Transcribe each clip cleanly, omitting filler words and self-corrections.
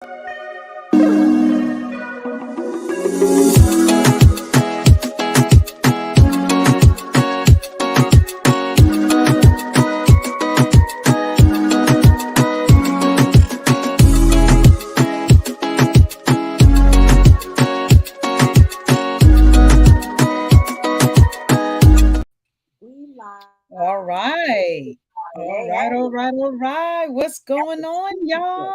All right. All Hey, right, all hey. right, all right. What's going on, y'all?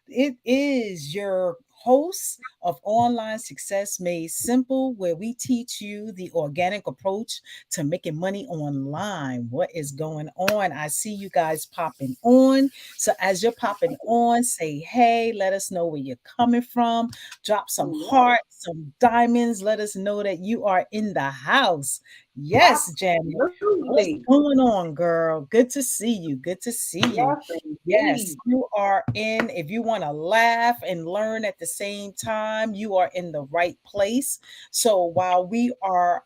It is your host of Online Success Made Simple, where we teach you the organic approach to making money online. What is going on? I see you guys popping on. So, as you're popping on, say hey, let us know where you're coming from. Drop some Yes, hearts, some diamonds. Let us know that you are in the house. Yes, Janet. What's absolutely. going on, girl? Good to see you. Good to see you. Yes, Yes, indeed. you are in. If you want to laugh and learn at the same time, you are in the right place. So while we are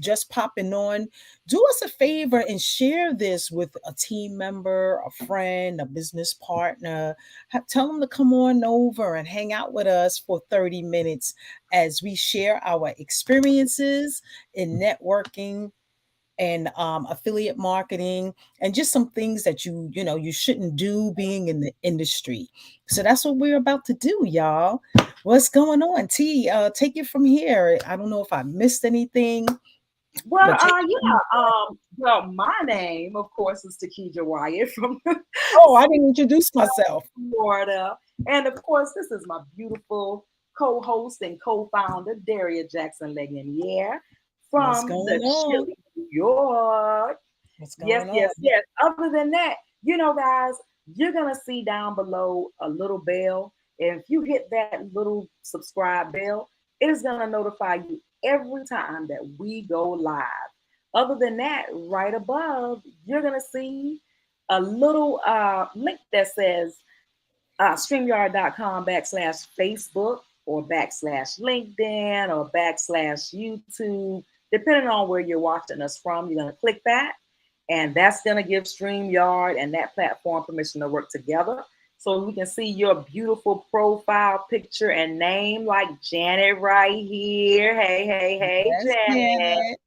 just popping on, do us a favor and share this with a team member, a friend, a business partner. Tell them to come on over and hang out with us for 30 minutes as we share our experiences in networking and affiliate marketing and just some things that you shouldn't do being in the industry. So that's what we're about to do, y'all. What's going on? Take it from here. I don't know if I missed anything, Well, but take it from yeah. here. Well, my name, of course, is Takija Wyatt from Oh, I didn't introduce myself. Florida, and of course, this is my beautiful co-host and co-founder, Daria Jackson Legnier What's from the going on? chilly New York. What's Yes, going yes, on? yes. Other than that, guys, you're gonna see down below a little bell. And if you hit that little subscribe bell, it is gonna notify you every time that we go live. Other than that, right above, you're gonna see a little link that says StreamYard.com/ Facebook or /LinkedIn or /YouTube, depending on where you're watching us from. You're going to click that, and that's going to give StreamYard and that platform permission to work together. So we can see your beautiful profile picture and name, like Janet right here. Hey, hey, hey, Yes, Janet. Janet.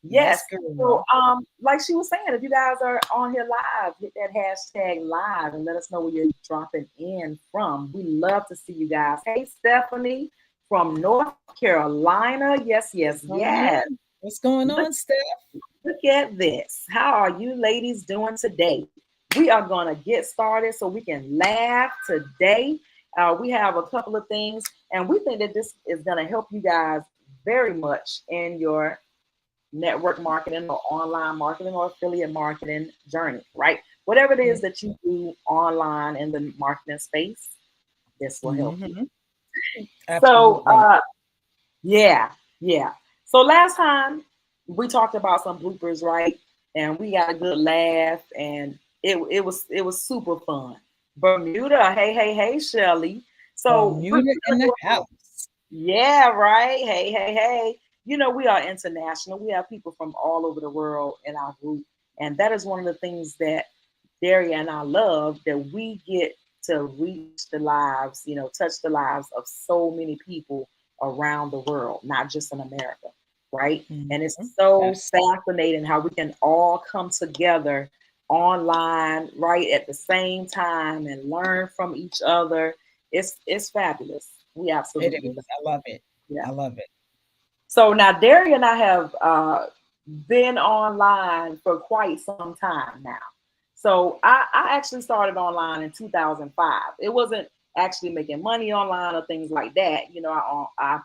Yes. Yes, girl. So, like she was saying, if you guys are on here live, hit that hashtag live and let us know where you're dropping in from. We love to see you guys. Hey, Stephanie from North Carolina. Yes, yes, What's going yes. on? What's going Look, on, Steph? look at this. How are you ladies doing today? We are going to get started so we can laugh today. We have a couple of things, and we think that this is going to help you guys very much in your network marketing or online marketing or affiliate marketing journey, right? Whatever it is that you do online in the marketing space, this will help you. Mm-hmm. So, Absolutely. yeah, yeah. So last time we talked about some bloopers, right? And we got a good laugh, and it was super fun. Bermuda, hey, hey, hey, Shelly. So we're Bermuda in gonna the go ahead. house. Yeah, right. Hey, hey, hey. We are international. We have people from all over the world in our group. And that is one of the things that Daria and I love, that we get to reach the lives, touch the lives of so many people around the world, not just in America, right? And it's Mhm. so Yes. fascinating how we can all come together online, right, at the same time and learn from each other. It's fabulous. We It absolutely love is. I love it. it. Yeah. I love it. So now Daria and I have been online for quite some time now. So I actually started online in 2005. It wasn't actually making money online or things like that. I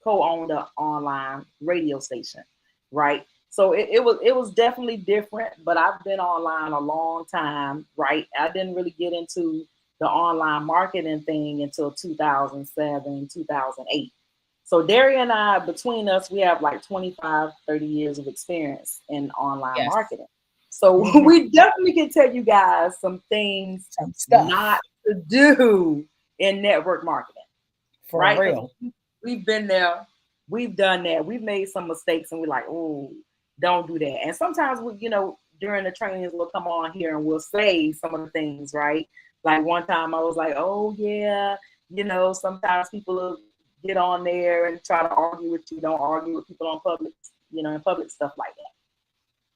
co-owned an online radio station, right? So it was definitely different, but I've been online a long time, right? I didn't really get into the online marketing thing until 2007, 2008. So Daria and I, between us, we have like 25, 30 years of experience in online Yes. marketing. So Hmm. we definitely can tell you guys some things Some not stuff to do in network marketing, for right? Because real. we've been there, we've done that, we've made some mistakes, and we're like, oh, don't do that. And sometimes during the trainings, we'll come on here and we'll say some of the things, right? Like one time I was like, oh yeah, sometimes people will get on there and try to argue with you. Don't argue with people on public, in public stuff like that.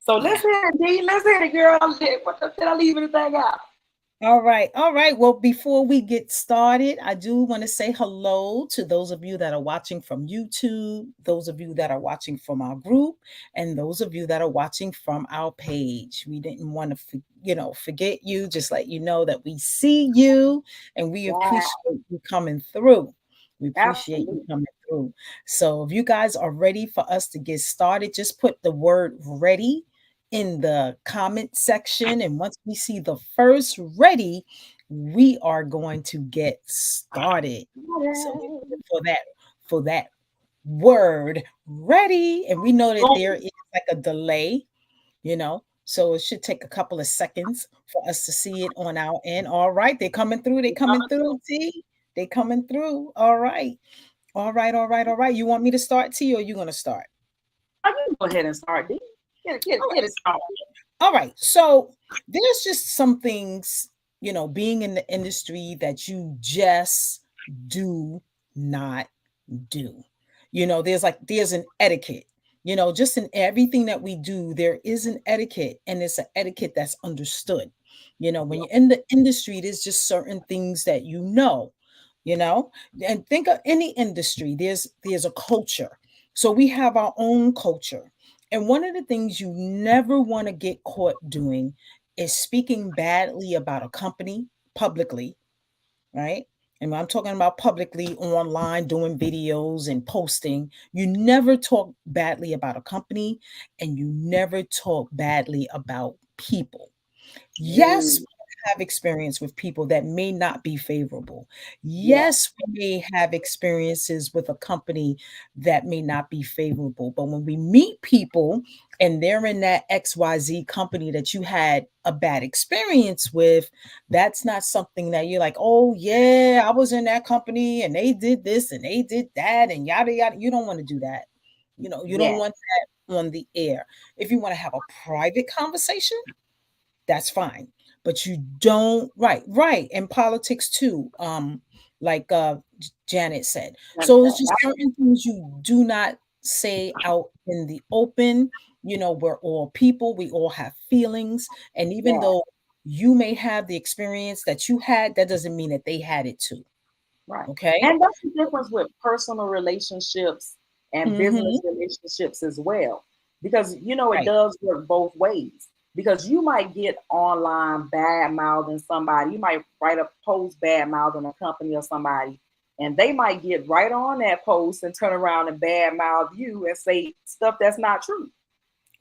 So let's Yeah. hear it, D. Let's hear it, girl. Did I leave anything out? All right. All right. Well, before we get started, I do want to say hello to those of you that are watching from YouTube, those of you that are watching from our group, and those of you that are watching from our page. We didn't want to, forget you, just let you know that we see you and we Wow, appreciate you coming through. We appreciate you absolutely. coming through. So if you guys are ready for us to get started, just put the word ready in the comment section. And once we see the first ready, we are going to get started. So for that word ready. And we know that there is like a delay, so it should take a couple of seconds for us to see it on our end. All right, they're coming through. They're coming through. T. They coming through. All right. All right. All right. All right. You want me to start, T, or you going to start? I can go ahead and start, D. Get it started. All right. So there's just some things, being in the industry that you just do not do. There's an etiquette. Just in everything that we do, there is an etiquette, and it's an etiquette that's understood. When you're in the industry, there's just certain things that you know, and think of any industry, there's a culture. So we have our own culture. And one of the things you never want to get caught doing is speaking badly about a company publicly, right? And I'm talking about publicly online, doing videos and posting. You never talk badly about a company, and you never talk badly about people. Yes, Mm, we have experience with people that may not be favorable. yeah, Yes, we may have experiences with a company that may not be favorable. But when we meet people and they're in that XYZ company that you had a bad experience with, that's not something that you're like, oh, yeah, I was in that company and they did this and they did that and yada, yada. You don't want to do that. You don't yeah, want that on the air. If you want to have a private conversation, that's fine. But you don't, right, in politics too, like Janet said. So it's just certain things you do not say out in the open. We're all people, we all have feelings, and even yeah, though you may have the experience that you had, that doesn't mean that they had it too. right. Okay. And that's the difference with personal relationships and business Mm-hmm. relationships as well. Because, it Right. does work both ways. Because you might get online bad mouthing somebody, you might write a post bad mouthing a company or somebody, and they might get right on that post and turn around and bad mouth you and say stuff that's not true.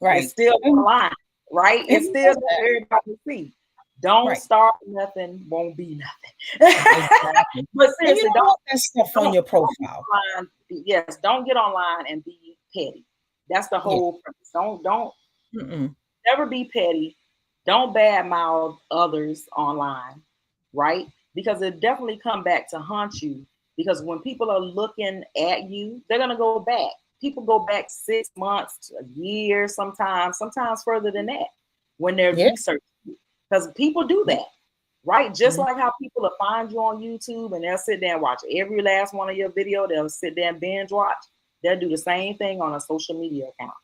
It's Right. still And, online, right? and It's who still does there that? for everybody to see. Don't Right. start nothing, won't be nothing. Exactly. But And you seriously, don't want that stuff on your don't get profile. online. Yes, don't get online and be petty. That's the Yeah. whole premise. Don't Mm-mm. never be petty. Don't badmouth others online, right? Because it definitely come back to haunt you. Because when people are looking at you, they're gonna go back. People go back 6 months, a year, sometimes further than that when they're Yeah. researching. Because people do Yeah. that, right? Just Mhm. like how people will find you on YouTube and they'll sit there and watch every last one of your video. They'll sit there and binge watch. They'll do the same thing on a social media account.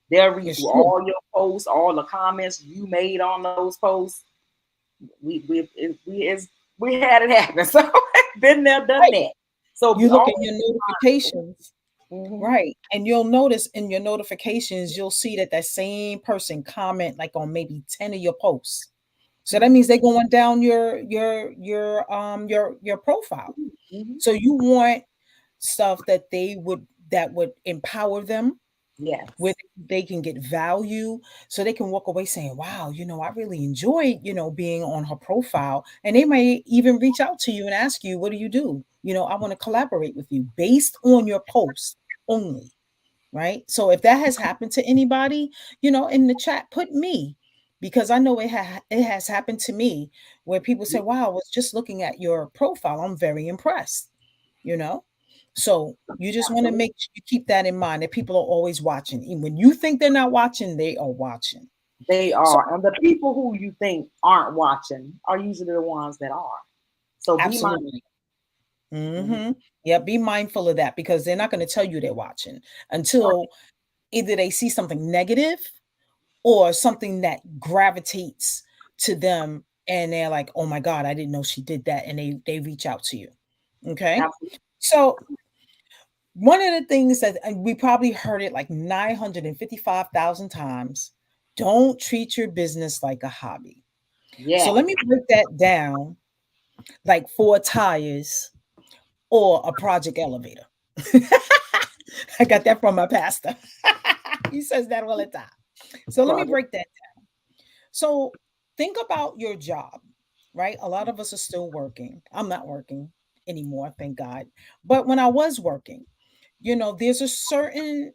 They'll read It's through true. all your posts, all the comments you made on those posts. We had it happen. So been there, done Right. that. So You be look at always your be mindful. notifications, Mhm. right? And you'll notice in your notifications, you'll see that that same person comment like on maybe 10 of your posts. So that means they're going down your profile. Mhm. So you want stuff that would empower them, where Yes. they can get value, so they can walk away saying, wow, I really enjoyed, being on her profile. And they may even reach out to you and ask you, what do you do? I want to collaborate with you based on your post only. Right. So if that has happened to anybody, in the chat, put me, because I know it has happened to me, where people say, wow, I was just looking at your profile, I'm very impressed you know so you just want to Absolutely. make sure you keep that in mind, that people are always watching. And when you think they're not watching, they are watching. They So are. And the people who you think aren't watching are usually the ones that are. So be mindful. absolutely. Mhm. Hmm. Yeah, be mindful of that because they're not going to tell you they're watching Right. until either they see something negative or something that gravitates to them and they're like, "Oh my god, I didn't know she did that," and they reach out to you. Okay? Absolutely. So, one of the things that and we probably heard it like 955,000 times, don't treat your business like a hobby. So Yes. let me break that down like 4 tires or a project elevator. I got that from my pastor. He says that all the time. So let me Project. break that. So think about your job, right? A lot of us are still working. I'm not working anymore, thank God. But when I was working, there's certain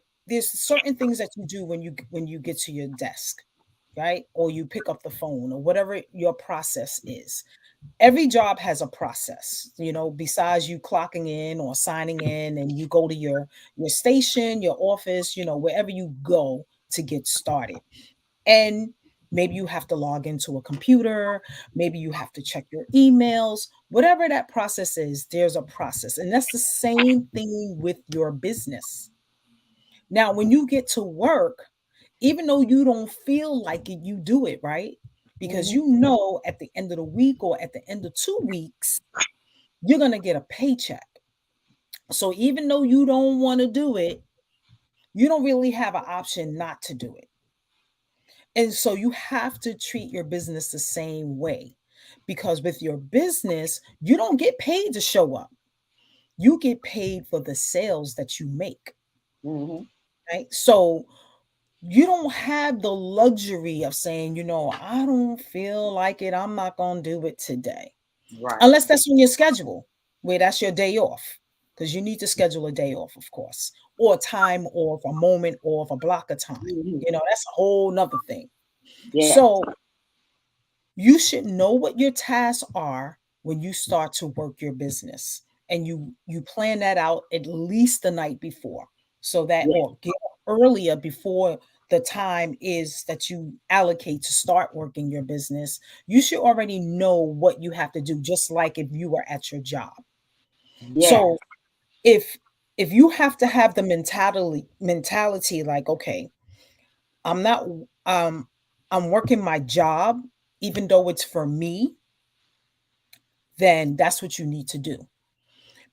things that you do when you get to your desk, right? Or you pick up the phone or whatever your process is. Every job has a process, besides you clocking in or signing in and you go to your station, your office, wherever you go to get started. And maybe you have to log into a computer, maybe you have to check your emails, whatever that process is, there's a process. And that's the same thing with your business. Now, when you get to work, even though you don't feel like it, you do it, right? Because Mhm. you know at the end of the week or at the end of 2 weeks, you're going to get a paycheck. So even though you don't want to do it, you don't really have an option not to do it. And so you have to treat your business the same way because with your business, you don't get paid to show up. You get paid for the sales that you make, Mhm. right? So you don't have the luxury of saying, I don't feel like it. I'm not going to do it today. Right. Unless that's on your schedule, where that's your day off. Because you need to schedule a day off, of course, or time off, a moment off, a block of time. Mhm. That's a whole nother thing. Yes. So you should know what your tasks are when you start to work your business and you plan that out at least the night before so that Yes. or get up earlier before the time is that you allocate to start working your business. You should already know what you have to do, just like if you were at your job. Yes. So if you have to have the mentality like, okay, I'm not um I'm working my job even though it's for me, then that's what you need to do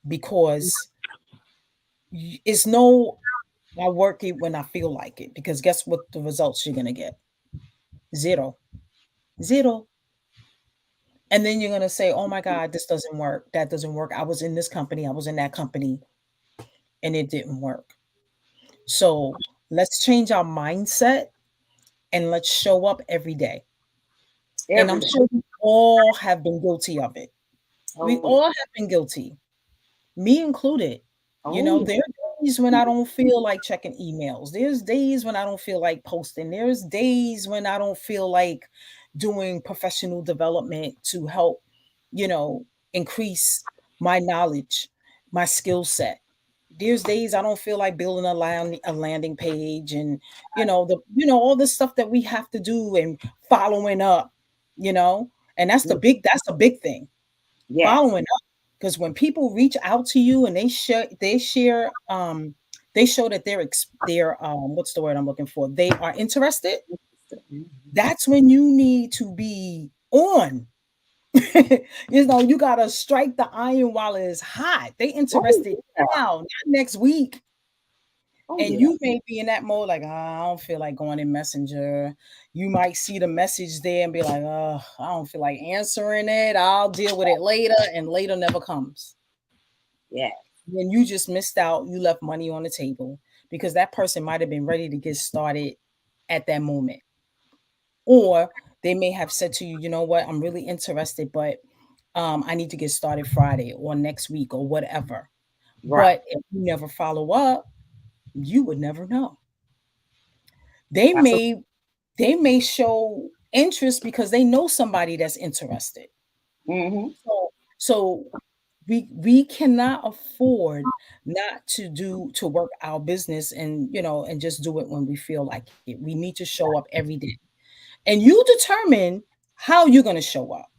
because it's no I work it when I feel like it because guess what the results you're gonna get? Zero. Zero. And then you're gonna say, oh my God, this doesn't work. That doesn't work. I was in this company, I was in that company, and it didn't work. So let's change our mindset and let's show up every day. And Every I'm day. sure we all have been guilty of it. We Oh all yeah. have been guilty, me included. Oh yeah. There are days when I don't feel like checking emails. There's days when I don't feel like posting. There's days when I don't feel like doing professional development to help, you know, increase my knowledge, my skill set. There's days I don't feel like building a landing page and all the stuff that we have to do and following up, you know, and that's a big thing, Yes. following up, because when people reach out to you and they show that they're what's the word I'm looking for, they are interested, Mhm. that's when you need to be on. You gotta strike the iron while it is hot. They Oh interested yeah. now, not next week. Oh And yeah. you may be in that mode like, "Ah, I don't feel like going in Messenger." You might see the message there and be like, "Oh, I don't feel like answering it. I'll deal with it later," and later never comes. Yeah. When you just missed out, you left money on the table because that person might have been ready to get started at that moment. Or they may have said to you, "You know what? I'm really interested, but I need to get started Friday or next week or whatever." Right. But if you never follow up, you would never know. They That's a may they may show interest because they know somebody that's interested. hmm So we cannot afford not to work our business and and just do it when we feel like it. We need to show up every day. and you determine how you're going to show up.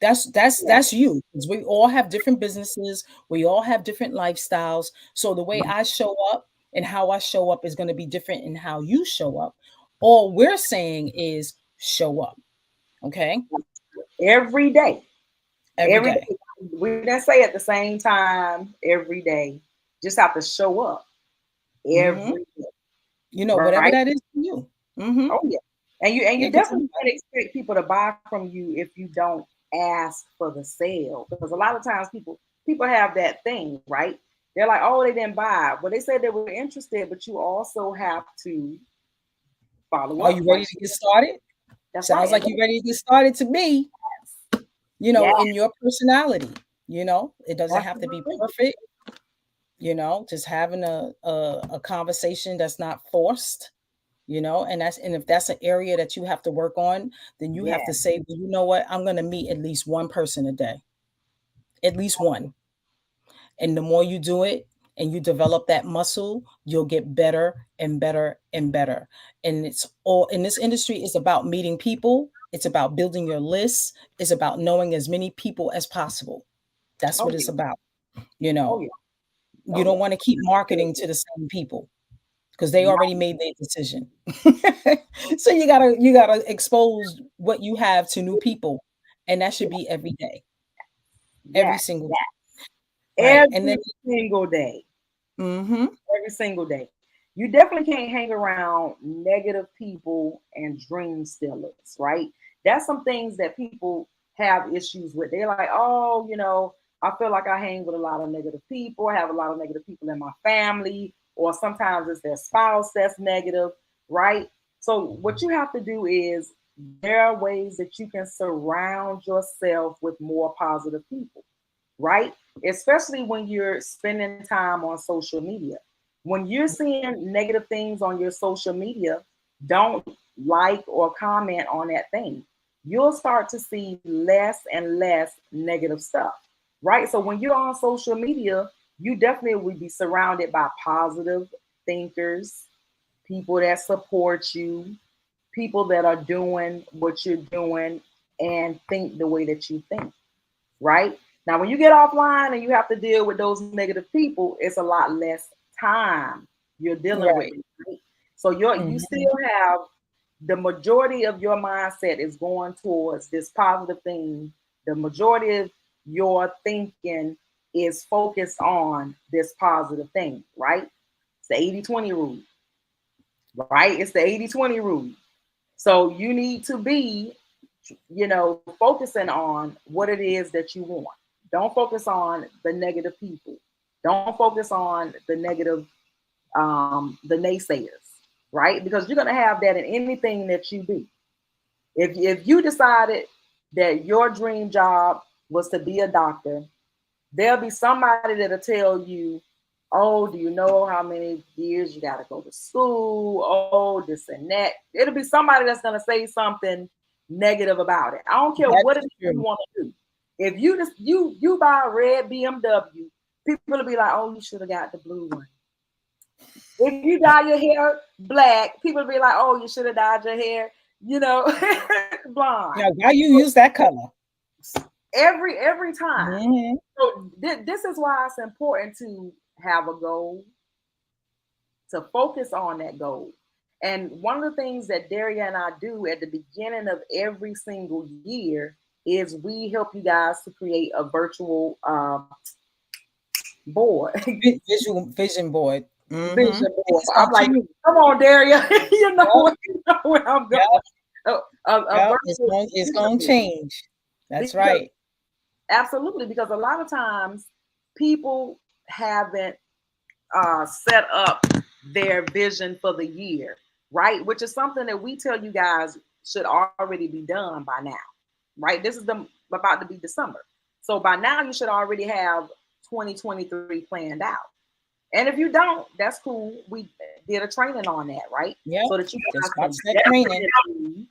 That's you. 'Cause we all have different businesses. We all have different lifestyles. So the way I show up and how I show up is going to be different in how you show up. All we're saying is show up. Okay? Every day. Every Every day. day. We didn't say at the same time every day. Just have to show up Hmm. every day. Whatever Right? that is for you. Hmm. Oh yeah. And you Yeah, because definitely can't expect people to buy from you if you don't ask for the sale. Because a lot of times people have that thing, right? They're like, oh, they didn't buy. Well, they said they were interested, but you also have to follow are up. you Like ready to get started? that's right. Sounds like you're ready to get started to me. Yeah, In your personality. It doesn't have to be absolutely. perfect. Just having a conversation that's not forced. And if that's an area that you have to work on, then you have Yeah, to say, well, you know what, I'm going to meet at least one person a day, at least one. And the more you do it and you develop that muscle, you'll get better and better and better. And it's all in this industry is about meeting people. It's about building your lists. It's about knowing as many people as possible. That's oh what it's yeah, about. You oh know, yeah, you oh don't yeah. want to keep marketing to the same people because they already Right. made their decision. So you gotta expose what you have to new people, and that should be every day, every Yeah, single day, yeah. right? And then, Every single day. mm-hmm, Every single day. You definitely can't hang around negative people and dream stealers, right? That's some things that people have issues with. They're like, oh, I feel like I hang with a lot of negative people. I have a lot of negative people in my family, or sometimes it's their spouse that's negative, right? So, what you have to do is there are ways that you can surround yourself with more positive people, right? Especially when you're spending time on social media. When you're seeing negative things on your social media, don't like or comment on that thing. You'll start to see less and less negative stuff, right? So when you're on social media, you definitely will be surrounded by positive thinkers, people that support you, people that are doing what you're doing and think the way that you think, right? Now, when you get offline and you have to deal with those negative people, it's a lot less time you're dealing with right, them, right? So you mm-hmm, still have the majority of your mindset is going towards this positive thing. The majority of your thinking is focused on this positive thing, right? It's the 80-20 rule, right? It's the 80-20 rule. So you need to be, focusing on what it is that you want. Don't focus on the negative people. Don't focus on the naysayers, right? Because you're gonna have that in anything that you do. If you decided that your dream job was to be a doctor, there'll be somebody that'll tell you, oh, do you know how many years you got to go to school? Oh, this and that. It'll be somebody that's going to say something negative about it. I don't care that what it is is you true. want to do. If you just you buy a red BMW, people will be like, oh, you should have got the blue one. If you dye your hair black, people will be like, oh, you should have dyed your hair, blonde. Now, why you use that color? Every time. Hmm. So this is why it's important to have a goal, to focus on that goal. And one of the things that Daria and I do at the beginning of every single year is we help you guys to create a virtual board, Visual vision board. Hmm. vision board. It's gonna I'm like, change. come on, Daria, Yep, you know where I'm yep, going. A yep. It's virtual going it's vision gonna board. change. That's Because right. absolutely, because a lot of times people haven't set up their vision for the year, right? Which is something that we tell you guys should already be done by now, right? This is about to be December. So by now you should already have 2023 planned out. And if you don't, that's cool. We did a training on that, right? Yep. So that you Just guys watch can that training. definitely,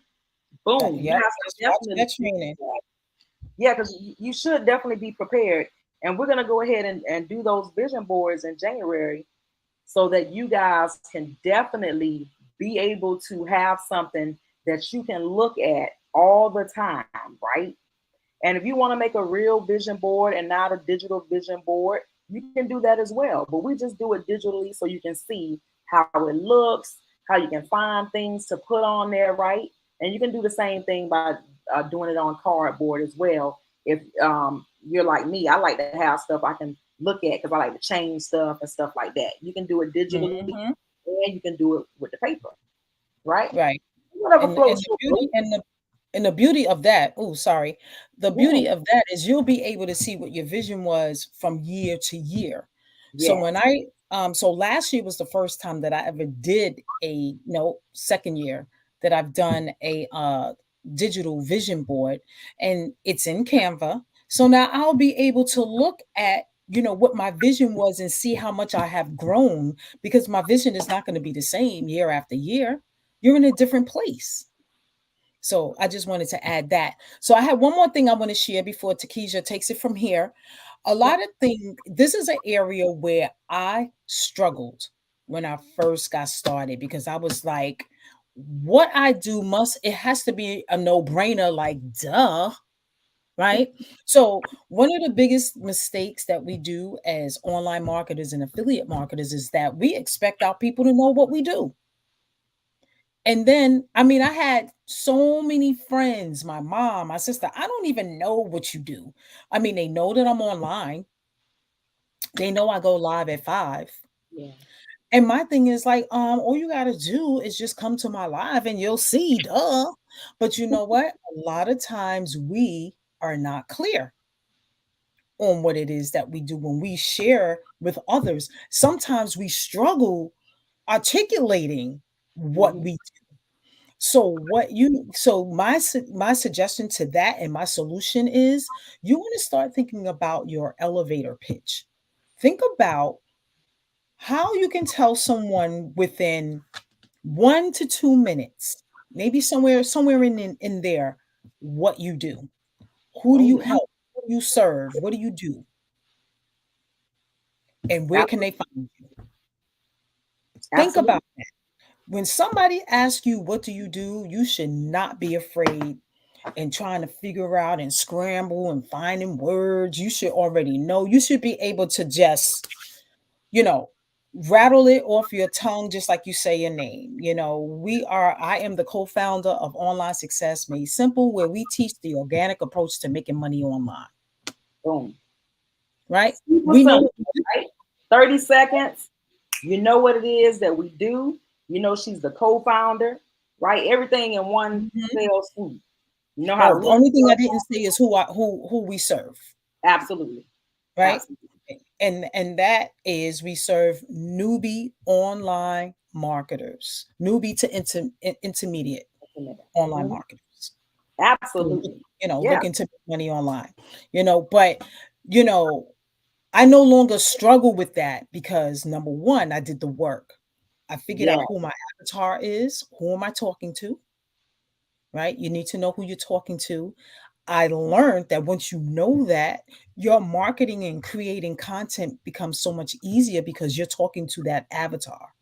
boom, you Yep. guys Just can watch definitely, that training. yeah, because you should definitely be prepared. And we're going to go ahead and do those vision boards in January so that you guys can definitely be able to have something that you can look at all the time, right? And if you want to make a real vision board and not a digital vision board, you can do that as well. But we just do it digitally so you can see how it looks, how you can find things to put on there, right? And you can do the same thing by doing it on cardboard as well. If you're like me, I like to have stuff I can look at because I like to change stuff and stuff like that. You can do it digitally Mhm. and you can do it with the paper, right? Right. Whatever And floats the your beauty boat. and the beauty of that, oh, sorry. The Yeah. beauty of that is you'll be able to see what your vision was from year to year. So when Yes. I so last year was the first time that I ever did a no, second year that I've done a digital vision board, and it's in Canva. So now I'll be able to look at what my vision was and see how much I have grown, because my vision is not going to be the same year after year. You're in a different place. So I just wanted to add that. So I have one more thing I want to share before Takesha takes it from here. A Yeah. lot of things, this is an area where I struggled when I first got started, because I was like, what I do it has to be a no-brainer, like duh, right? So one of the biggest mistakes that we do as online marketers and affiliate marketers is that we expect our people to know what we do. And then, I mean, I had so many friends, my mom, my sister, I don't even know what you do. I mean, they know that I'm online. They know I go live at 5. Yeah. And my thing is like, all you gotta do is just come to my live and you'll see, duh. But you know what? A lot of times we are not clear on what it is that we do when we share with others. Sometimes we struggle articulating what Hmm. we. So my suggestion to that and my solution is you want to start thinking about your elevator pitch. Think about how you can tell someone within 1 to 2 minutes, maybe somewhere in there, what you do. Who do Oh you yeah. help? Who do you serve? What do you do? And where can they Absolutely. find you? Think Absolutely. about when somebody asks you what do you do, you should not be afraid and trying to figure out and scramble and finding words. You should already know. You should be able to just, you know, rattle it off your tongue just like you say your name. I am the co-founder of Online Success Made Simple, where we teach the organic approach to making money online, Boom. right? Super We know what simple, we do. right? 30 seconds. You know what it is that we do. You know she's the co-founder, right? Everything in one Mhm. fell swoop. You know how to Oh, the look only thing I up. didn't say is who we serve, Absolutely. right? Absolutely. And that is we serve newbie online marketers, newbie to intermediate online Mhm. marketers who are Absolutely. Yeah. looking to make money online. But you know, I no longer struggle with that because number one, I did the work. I figured Yeah. out who my avatar is, who am I talking to, right? You need to know who you're talking to. I learned that once you know that, your marketing and creating content becomes so much easier because you're talking to that avatar.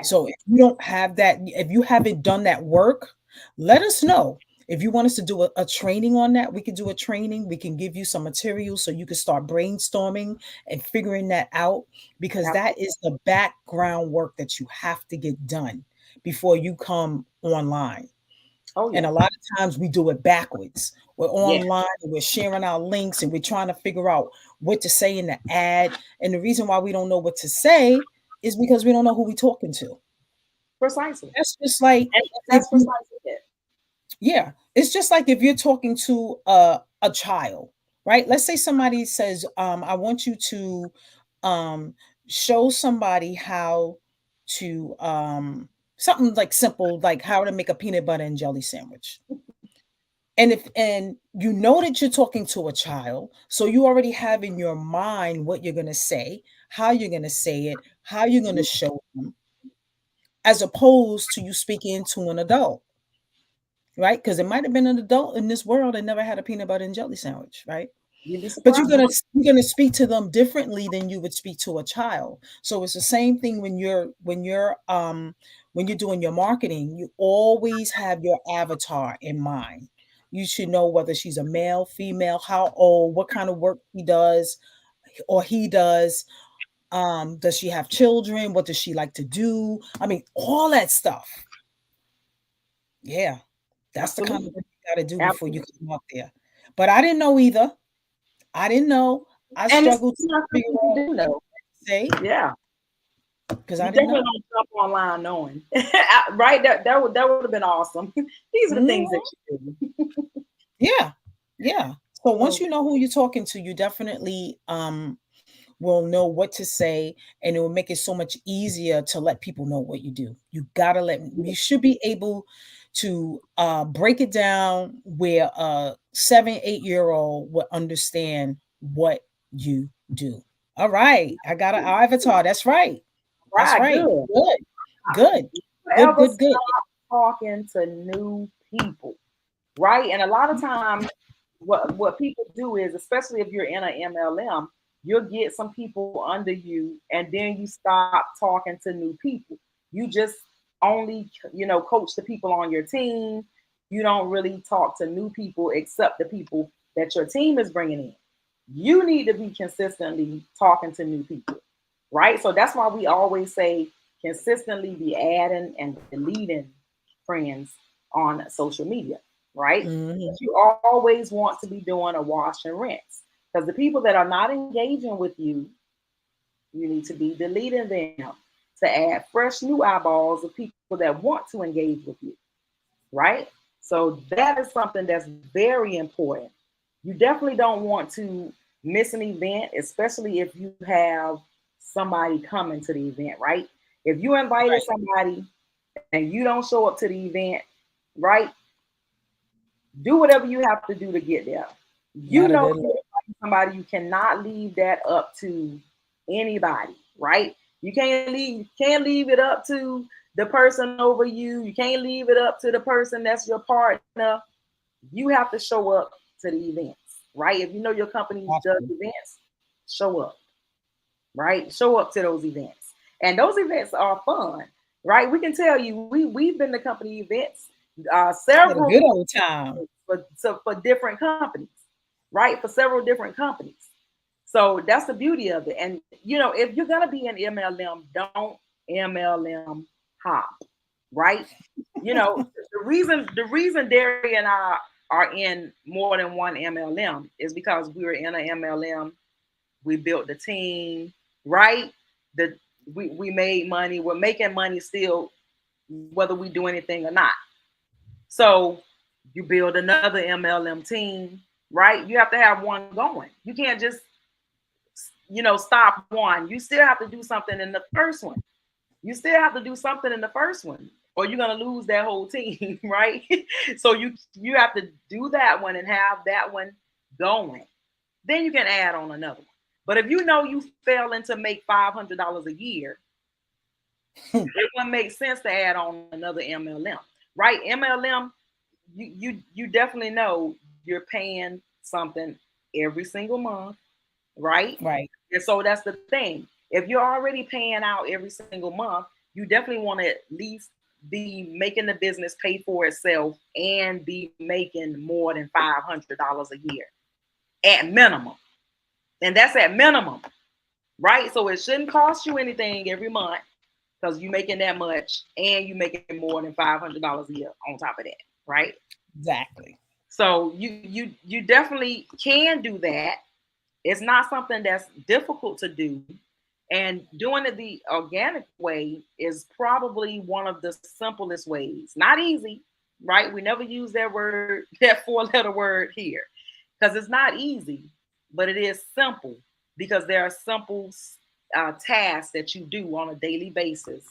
So Yes. if you don't have that, if you haven't done that work, let us know. If you want us to do a training on that, we can do a training. We can give you some material so you can start brainstorming and figuring that out, because that Absolutely. is the background work that you have to get done before you come online. Oh And yeah. a lot of times we do it backwards. We're Yeah. online and we're sharing our links and we're trying to figure out what to say in the ad. And the reason why we don't know what to say is because we don't know who we're talking to. Precisely. That's just like And if that's you, precisely it. yeah, it's just like if you're talking to a child, right? Let's say somebody says, I want you to um, show somebody how to something like simple, like how to make a peanut butter and jelly sandwich. And you know that you're talking to a child, so you already have in your mind what you're going to say, how you're going to say it, how you're going to show them, as opposed to you speaking to an adult, right? Because it might have been an adult in this world and never had a peanut butter and jelly sandwich, right? You'd be But surprised. you're gonna speak to them differently than you would speak to a child. So it's the same thing when you're when you're doing your marketing, you always have your avatar in mind. You should know whether she's a male, female, how old, what kind of work he does or he does she have children? What does she like to do? I mean, all that stuff. Yeah, that's the kind of Absolutely. work you gotta do before you Absolutely. come out there. But I didn't know either. I didn't know. I And it's struggled to not figure something you out do what know. to say Yeah. because You I didn't definitely know. don't jump online knowing. Right? That would have been awesome. These are the things that Mhm. you do. Yeah, yeah. So once So you know who you're talking to, you definitely will know what to say, and it will make it so much easier to let people know what you do. You should be able to break it down where a 7, 8 year old would understand what you do. All right, I got an avatar. That's right. That's right, right. good. Good, good, good, Ever good, good. stop talking to new people, right? And a lot of times, what people do is, especially if you're in an MLM, you'll get some people under you, and then you stop talking to new people. You just only, coach the people on your team. You don't really talk to new people except the people that your team is bringing in. You need to be consistently talking to new people, right? So that's why we always say consistently be adding and deleting friends on social media, right? Mhm. But you always want to be doing a wash and rinse, because the people that are not engaging with you, you need to be deleting them to add fresh new eyeballs of people that want to engage with you, right? So that is something that's very important. You definitely don't want to miss an event, especially if you have somebody coming to the event, right? If you invited Right. somebody and you don't show up to the event, right? Do whatever you have to do to get there. You Not a know, good look. you're inviting somebody, you cannot leave that up to anybody, right? You can't leave it up to the person over you. You can't leave it up to the person that's your partner. You have to show up to the events, right? If you know your company Have does to. events, show up, right? Show up to those events. And those events are fun, right? We can tell you, we've been to company events, Had a several good old time. for different companies, right? For several different companies. So that's the beauty of it. And if you're gonna be an MLM, don't MLM hop, right? The reason Derry and I are in more than one MLM is because we were in an MLM. We built the team, right? The we made money. We're making money still, whether we do anything or not. So you build another MLM team, right? You have to have one going. You can't just stop one. You still have to do something in the first one. You still have to do something in the first one, or you're gonna lose that whole team, right? So you have to do that one and have that one going. Then you can add on another one. But if you know you failing to make $500 a year, it wouldn't make sense to add on another MLM, right? MLM, you definitely know you're paying something every single month, right? Right. And so that's the thing. If you're already paying out every single month, you definitely want to at least be making the business pay for itself and be making more than $500 a year at minimum. And that's at minimum, right? So it shouldn't cost you anything every month because you're making that much and you're making more than $500 a year on top of that, right? Exactly. So you definitely can do that. It's not something that's difficult to do. And doing it the organic way is probably one of the simplest ways. Not easy, right? We never use that word, that 4-letter word here, because it's not easy, but it is simple because there are simple tasks that you do on a daily basis.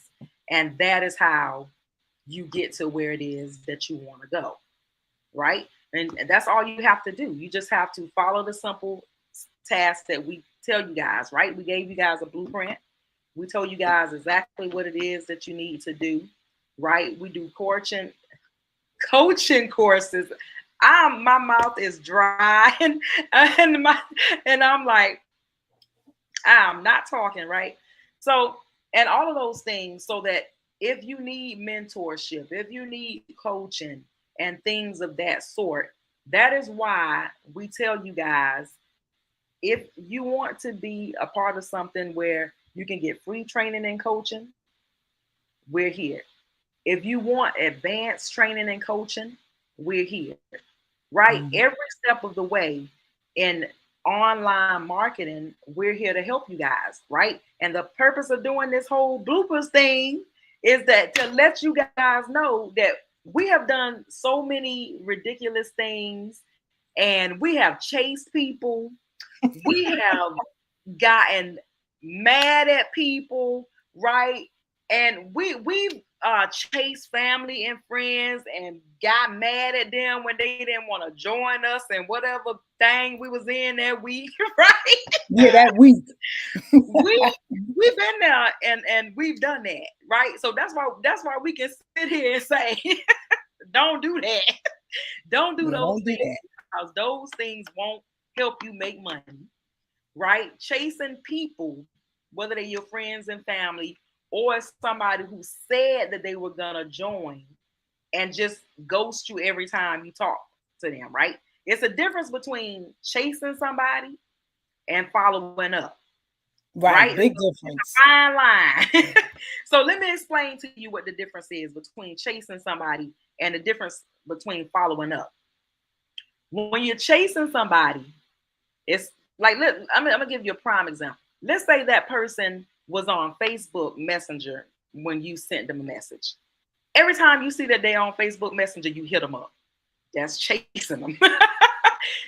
And that is how you get to where it is that you want to go, right? And that's all you have to do. You just have to follow the simple tasks that we tell you guys, right? We gave you guys a blueprint. We told you guys exactly what it is that you need to do, right? We do coaching courses. My mouth is dry and I'm like, I'm not talking, right? So, and all of those things so that if you need mentorship, if you need coaching and things of that sort, that is why we tell you guys, if you want to be a part of something where you can get free training and coaching, we're here. If you want advanced training and coaching, we're here. Right? Mhm. Every step of the way in online marketing, we're here to help you guys, right? And the purpose of doing this whole bloopers thing is that to let you guys know that we have done so many ridiculous things, and we have chased people, we have gotten mad at people, right? And we've chased family and friends and got mad at them when they didn't want to join us and whatever thing we was in that week, right? Yeah, that week. We've been there and we've done that, right? So that's why we can sit here and say, don't do that. Don't do Yeah, those don't do things, that. because those things won't help you make money, right? Chasing people, whether they're your friends and family or somebody who said that they were gonna join and just ghost you every time you talk to them, right? It's a difference between chasing somebody and following up, Right, right? big It's a difference. fine line. So let me explain to you what the difference is between chasing somebody and the difference between following up. When you're chasing somebody, it's like, I'm gonna give you a prime example. Let's say that person was on Facebook Messenger when you sent them a message. Every time you see that they're on Facebook Messenger, you hit them up. That's chasing them.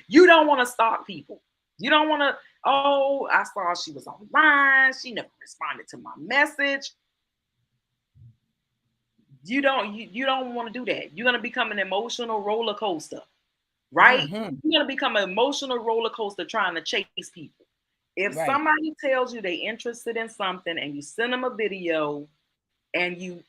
You don't want to stalk people. You don't want to, oh, I saw she was online. She never responded to my message. You don't want to do that. You're gonna become an emotional roller coaster, right? Hmm. You're gonna become an emotional roller coaster trying to chase people. If Right. somebody tells you they're interested in something and you send them a video and you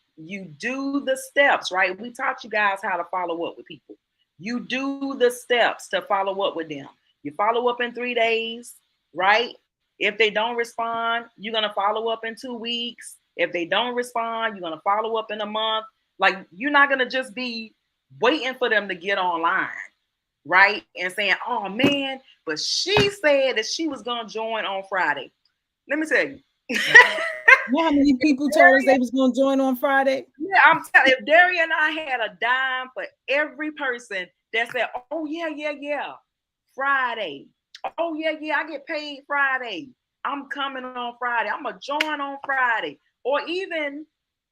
do the steps, right? We taught you guys how to follow up with people. You do the steps to follow up with them. You follow up in 3 days, right? If they don't respond, you're gonna follow up in 2 weeks. If they don't respond, you're gonna follow up in a month. Like, you're not gonna just be waiting for them to get online, right? And saying, oh man, but she said that she was gonna join on Friday. Let me tell you. You know how many people told us they was going to join on Friday? Yeah, I'm telling you, if Daria and I had a dime for every person that said, oh, yeah, yeah, yeah, Friday. Oh, yeah, yeah, I get paid Friday. I'm coming on Friday. I'm going to join on Friday. Or even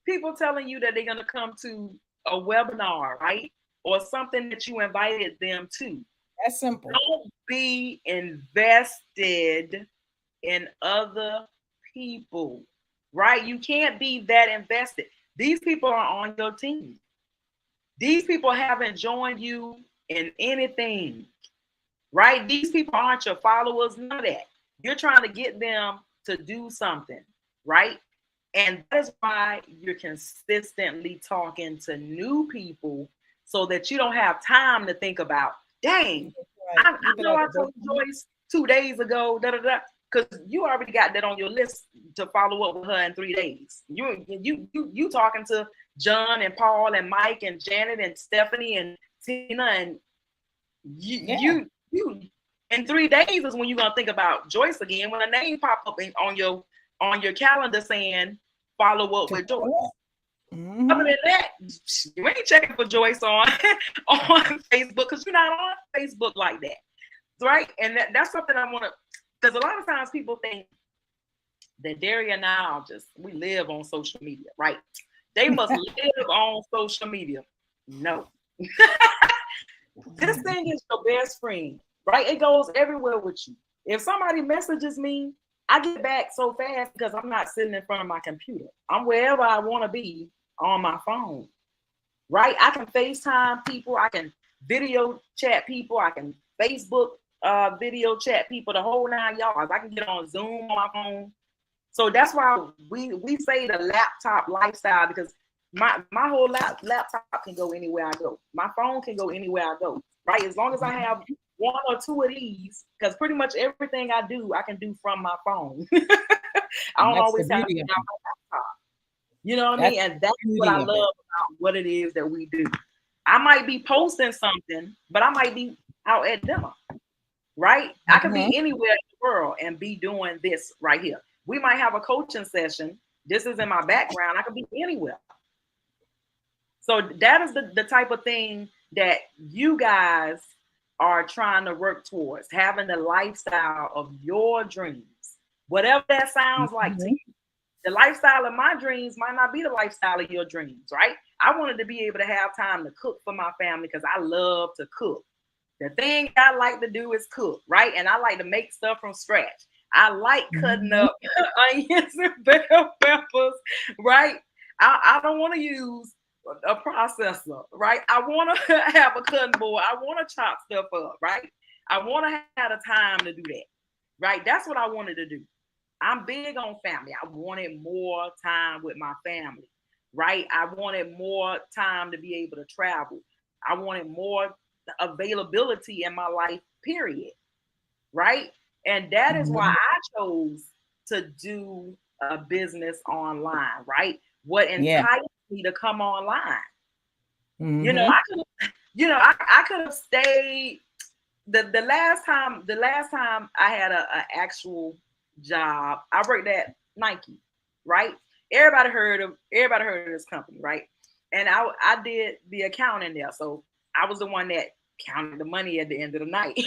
people telling you that they're going to come to a webinar, right? Or something that you invited them to. That's simple. Don't be invested in other people, right? You can't be that invested. These people are on your team. These people haven't joined you in anything, right? These people aren't your followers, none of that. You're trying to get them to do something, right? And that is why you're consistently talking to new people so that you don't have time to think about, dang, Right. I know I told Joyce 2 days ago, da da da, because you already got that on your list to follow up with her in 3 days. You talking to John and Paul and Mike and Janet and Stephanie and Tina, and you in 3 days is when you're gonna think about Joyce again, when a name pop up on your calendar saying follow up with Joyce. Mm-hmm. Other than that, you ain't checking for Joyce on on Facebook, because you're not on Facebook like that, right? And that's something I want to, because a lot of times people think that Daria and I we live on social media, right? They must live on social media. No. This thing is your best friend, right? It goes everywhere with you. If somebody messages me, I get back so fast because I'm not sitting in front of my computer. I'm wherever I want to be on my phone, right? I can FaceTime people. I can video chat people. I can Facebook video chat people, the whole 9 yards. I can get on Zoom on my phone. So that's why we say the laptop lifestyle, because my whole laptop can go anywhere I go. My phone can go anywhere I go, right? As long as I have 1 or 2 of these, because pretty much everything I can do from my phone. I don't always have to be on my laptop. You know what I That's mean? And that's the what I beauty love of it. about what it is that we do. I might be posting something, but I might be out at dinner, right? I could Mhm. be anywhere in the world and be doing this right here. We might have a coaching session. This is in my background. I could be anywhere. So that is the type of thing that you guys are trying to work towards, having the lifestyle of your dreams, whatever that sounds like to Mhm. you. The lifestyle of my dreams might not be the lifestyle of your dreams, right? I wanted to be able to have time to cook for my family because I love to cook. The thing I like to do is cook, right? And I like to make stuff from scratch. I like cutting Mhm. up onions and bell peppers, right? I don't want to use a processor, right? I want to have a cutting board. I want to chop stuff up, right? I want to have the time to do that, right? That's what I wanted to do. I'm big on family. I wanted more time with my family, right? I wanted more time to be able to travel. I wanted more availability in my life, period, right? And that is why Mhm. I chose to do a business online, right? What Yeah. enticed me to come online. Mhm. I could I could have stayed the last time I had a actual job, I worked at Nike, right? Everybody heard of this company, right? And I did the accounting there. So I was the one that counted the money at the end of the night.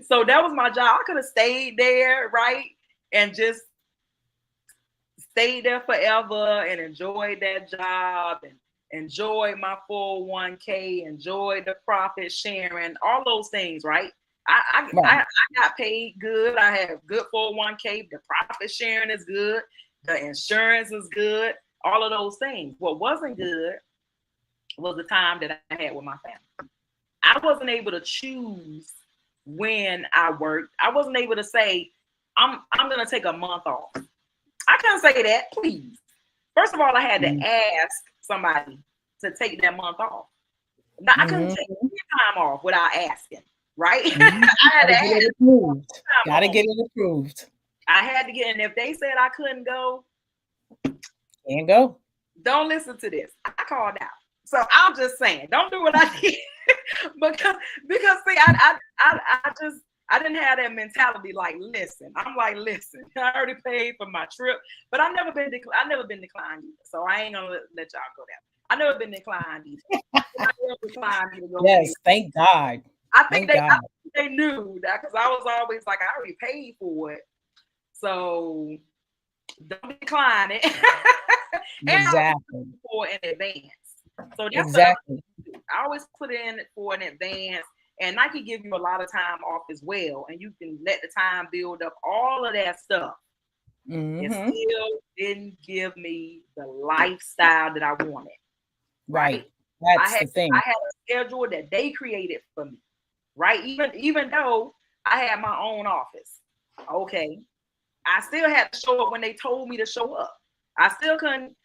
So that was my job. I could have stayed there, right? And just stayed there forever and enjoyed that job and enjoyed my 401k, enjoyed the profit sharing, all those things, right? I Right. got paid good. I have good 401k. The profit sharing is good. The insurance is good. All of those things. What wasn't good was the time that I had with my family. I wasn't able to choose when I worked. I wasn't able to say, I'm gonna take a month off. I couldn't say that, please. First of all, I had to Mhm. ask somebody to take that month off. Now, I couldn't Mhm. take any time off without asking, right? Mhm. I had to Gotta get ask it approved. time Gotta off. get it approved. I had to get, and if they said I couldn't go, Can't go. don't listen to this. I called out. So I'm just saying, don't do what I did because see, I didn't have that mentality. Like, listen, I'm like, listen, I already paid for my trip, but I never been declined either. So I ain't gonna let y'all go there. I never been declined either. I never declined me to go pay. Yes, thank God. Thank I God. think they knew that because I was always like, I already paid for it, so don't decline it. And I always Exactly. put for in advance. So that's the other Exactly. thing. I always put in for an advance. And Nike give you a lot of time off as well. And you can let the time build up, all of that stuff. It Mhm. still didn't give me the lifestyle that I wanted. Right? Right. That's the I thing. had a schedule that they created for me. Right? Even though I had my own office. Okay. I still had to show up when they told me to show up. I still couldn't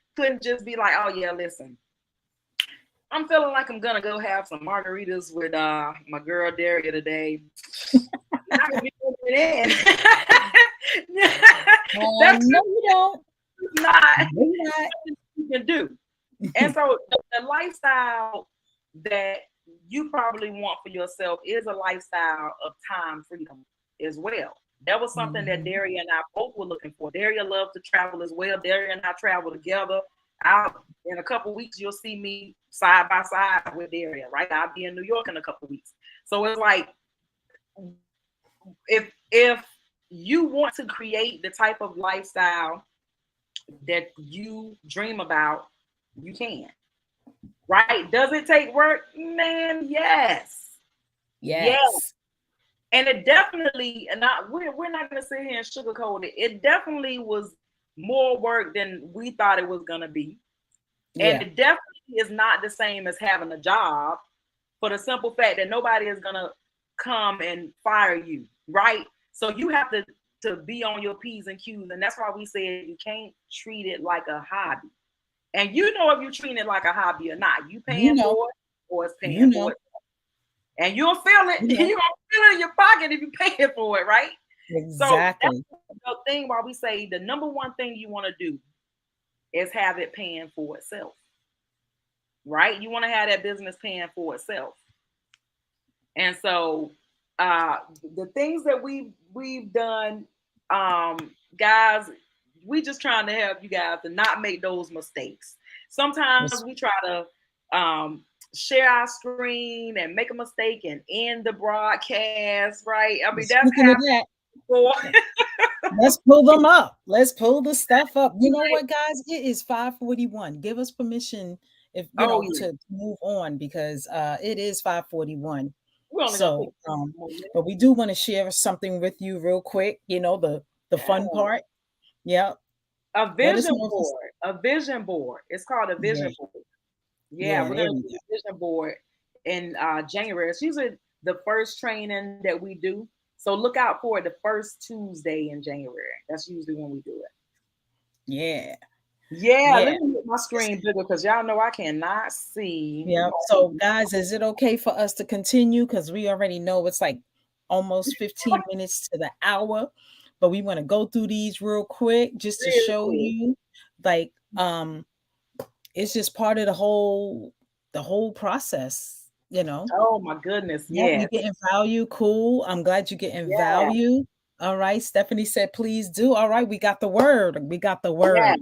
just be like, oh yeah, listen, I'm feeling like I'm gonna go have some margaritas with my girl Daria today. Not gonna be doing it in. That's No, you don't. not No, you're not. something you can do. And so the lifestyle that you probably want for yourself is a lifestyle of time freedom as well. That was something that Mhm. Daria and I both were looking for. Daria loves to travel as well. Daria and I travel together. Out in a couple weeks, you'll see me side by side with Daria, right? I'll be in New York in a couple weeks. So it's like if you want to create the type of lifestyle that you dream about, you can. Right? Does it take work? Man, yes. Yes. Yes. And it definitely, and we're not going to sit here and sugarcoat it. It definitely was more work than we thought it was going to be. And Yeah. it definitely is not the same as having a job for the simple fact that nobody is going to come and fire you. Right? So you have to be on your P's and Q's. And that's why we said you can't treat it like a hobby. And you know if you're treating it like a hobby or not. You You paying know. for it or it's You paying for know. it. And you'll feel it. You You're know. gonna feel it in your pocket if you pay for it, right? So that's Exactly. the thing why we say the number one thing you want to do is have it paying for itself. Right? You want to have that business paying for itself. And so the things that we've done, guys, we just trying to help you guys to not make those mistakes. Sometimes we try to share our screen and make a mistake and end the broadcast, right? I mean, that's happened before. Let's pull them up. Let's pull the stuff up. You know what, guys? It is 5:41. Give us permission if you know to move on, because it is 5:41. So but we do want to share something with you real quick, you know, the fun part. Yeah. A vision board. A vision board. It's called a vision board. Yeah, we're gonna do a vision board in January. It's usually the first training that we do. So look out for it the first Tuesday in January. That's usually when we do it. Yeah. Yeah, let me get my screen bigger because y'all know I cannot see. Yeah. So guys, is it okay for us to continue? Because we already know it's like almost 15 minutes to the hour, but we want to go through these real quick just to show you, like, it's just part of the whole process, you know. Oh my goodness. Yeah. You're getting value. Cool. I'm glad you're getting value. All right. Stephanie said, please do. All right. We got the word. We got the word. Yeah.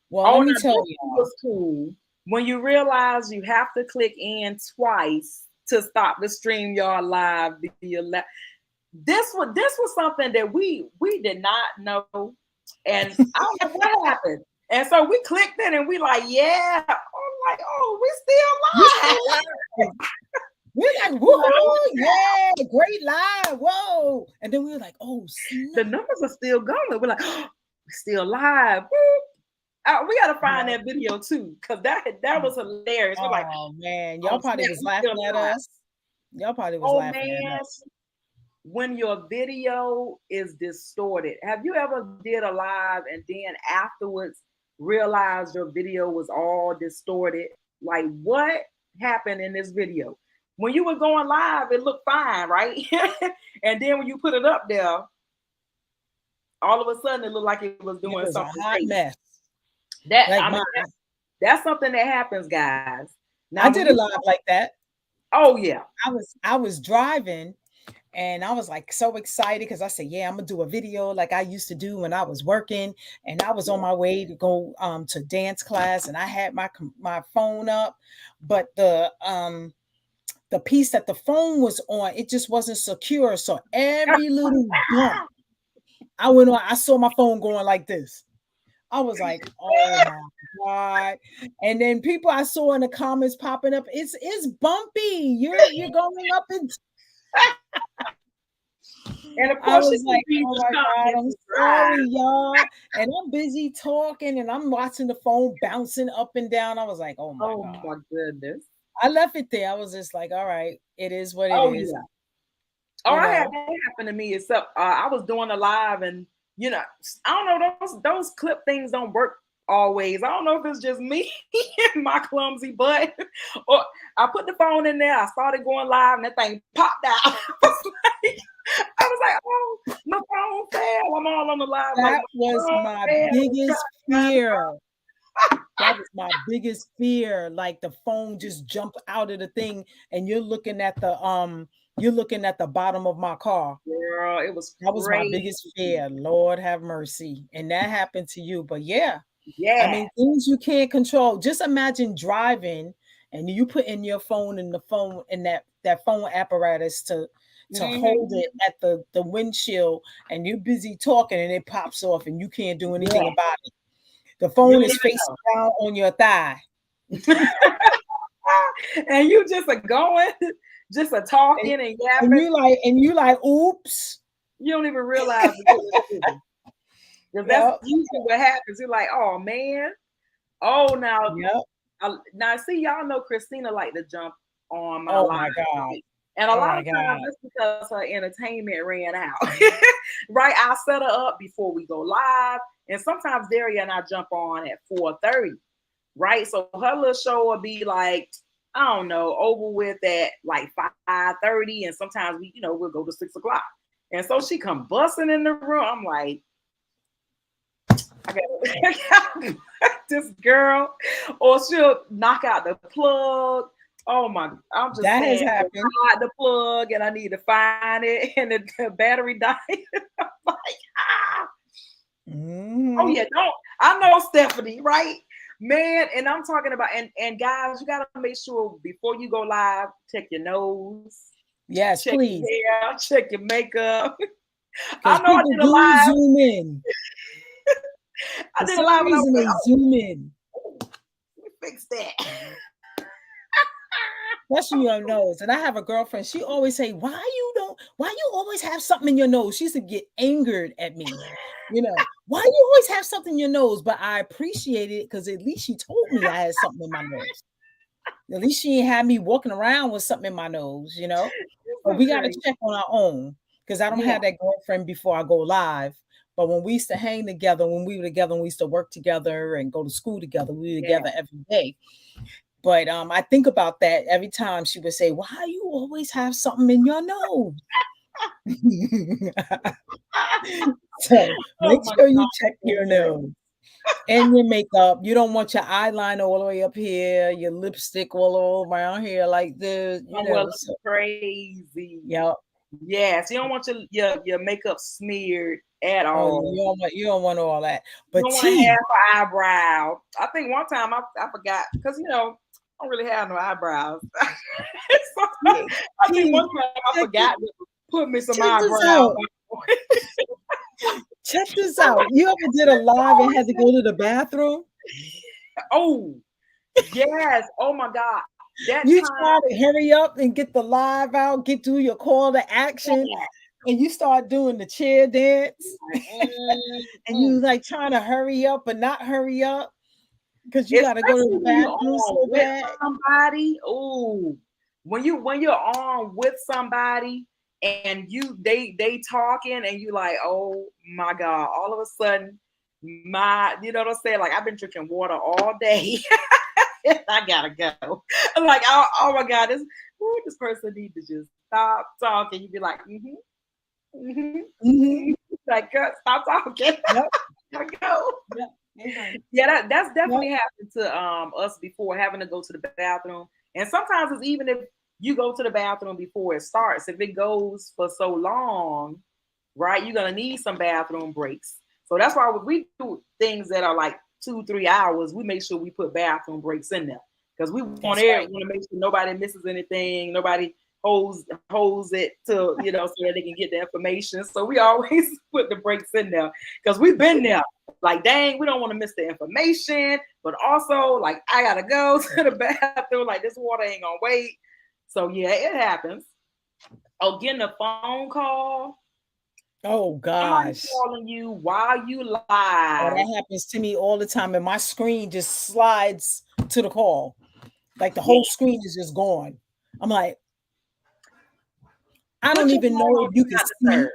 Well, let me tell you. Was cool. When you realize you have to click in twice to stop the StreamYard Live. This was something that we did not know. And I don't know what happened. And so we clicked it and we like, yeah. I'm like, oh, we still live. We're like, whoa, yeah, great live, whoa. And then we were like, oh, snap. The numbers are still going. We're like, oh, we're still live. We gotta find that video too, because that was hilarious. We're like, oh man, y'all probably was laughing at us. Y'all probably was laughing at us. When your video is distorted, have you ever did a live and then afterwards realized your video was all distorted? Like, what happened in this video? When you were going live, it looked fine, right? And then when you put it up there, all of a sudden it looked like it was doing something. A hot mess. That's something that happens, guys. Now, I did a live like that. Oh yeah. I was driving and I was like so excited because I said, yeah, I'm gonna do a video like I used to do when I was working, and I was on my way to go to dance class, and I had my phone up, but the piece that the phone was on, it just wasn't secure. So every little bump I went on, I saw my phone going like this. I was like, oh my God. And then people I saw in the comments popping up, it's bumpy. You're going up and of course I was like, oh my God, I'm sorry, y'all. And I'm busy talking and I'm watching the phone bouncing up and down. I was like, oh my God. My goodness. I left it there. I was just like, all right, it is what it is. Yeah. Oh, I had that happen to me, except I was doing a live and you know, I don't know, those clip things don't work always. I don't know if it's just me and my clumsy butt, or I put the phone in there, I started going live, and that thing popped out. I was like, oh, my phone fell. I'm all on the live. That was my biggest fear. That was my biggest fear. Like the phone just jumped out of the thing, and you're looking at the bottom of my car. Girl, that was my biggest fear. Lord have mercy. And that happened to you. But yeah. I mean, things you can't control. Just imagine driving and you put in your phone in that phone apparatus to hold it at the windshield, and you're busy talking and it pops off and you can't do anything about it. The phone is facing down on your thigh. And you just are going, just a talking and yapping. And you like, oops. You don't even realize it. That's usually what happens. You're like, oh man. Oh now. Now see, y'all know Christina like to jump on my live. My God. And a lot of times that's because her entertainment ran out. Right? I'll set her up before we go live. And sometimes Daria and I jump on at 4:30. Right? So her little show will be like, I don't know, over with at like 5:30. And sometimes we'll go to 6 o'clock. And so she come busting in the room. I'm like, I got this girl, or she'll knock out the plug. Oh my! I'm just That has saying, happened. the plug, and I need to find it, and the battery died. I'm like, ah. Oh Mhm. yeah, don't. I know Stephanie, right? Man, and I'm talking about, and guys, you gotta make sure before you go live, check your nose, Yes, check your please. hair, check your makeup. Because I know I people did a do live. zoom in. I For did a some live and I was reason, like, they oh, zoom in. let me fix that. Especially your nose. And I have a girlfriend. She always say, why you always have something in your nose? She used to get angered at me. Why you always have something in your nose? But I appreciate it because at least she told me I had something in my nose. At least she ain't had me walking around with something in my nose. It's But so we got to great. check on our own because I don't Yeah, have that girlfriend before I go live. But when we used to hang together, when we were together, and we used to work together and go to school together, we were yeah. together every day. But I think about that every time she would say, "Why you always have something in your nose?" So make Oh my sure you God, check so your great. nose and your makeup. You don't want your eyeliner all the way up here, your lipstick all around here like this. Somewhere So looking crazy. yeah. Yes, you don't want your makeup smeared at Oh, all. you don't want all that. You But don't want to have T, an eyebrow. I think one time I forgot because I don't really have no eyebrows. So, yeah, I think one T, time I check this, forgot to put me some check this eyebrows. out. Check this out. You ever did a live and had to go to the bathroom? Oh, yes. Oh my God. That You time. try to hurry up and get the live out, get through your call to action, and you start doing the chair dance, and Mm. you like trying to hurry up but not hurry up because you got to go to Especially the when you're bathroom on so with bad. somebody. Oh, when you're on with somebody and they talking and you like, oh my God, all of a sudden you know what I'm saying? Like I've been drinking water all day. I gotta go. I'm like, oh my God, this person needs to just stop talking. You'd be like, Mhm. like, girl, stop talking. Yep. Gotta go. Yep. Okay. Yeah, that's Yep. definitely happened to us before having to go to the bathroom. And sometimes it's even if you go to the bathroom before it starts, if it goes for so long, right, you're gonna need some bathroom breaks. So that's why when we do things that are like 2-3 hours, we make sure we put bathroom breaks in there because we want That's right. to make sure nobody misses anything, nobody holds it to so that they can get the information. So we always put the breaks in there because we've been there. Like, dang, we don't want to miss the information, but also like I gotta go to the bathroom. Like this water ain't gonna wait. So yeah, it happens. Oh, getting a phone call, Oh somebody gosh. calling you while you Oh, live. that happens to me all the time, and my screen just slides to the call. Like the Yeah, whole screen is just gone. I'm like, I put don't your even phone know on if do you can not see. disturb.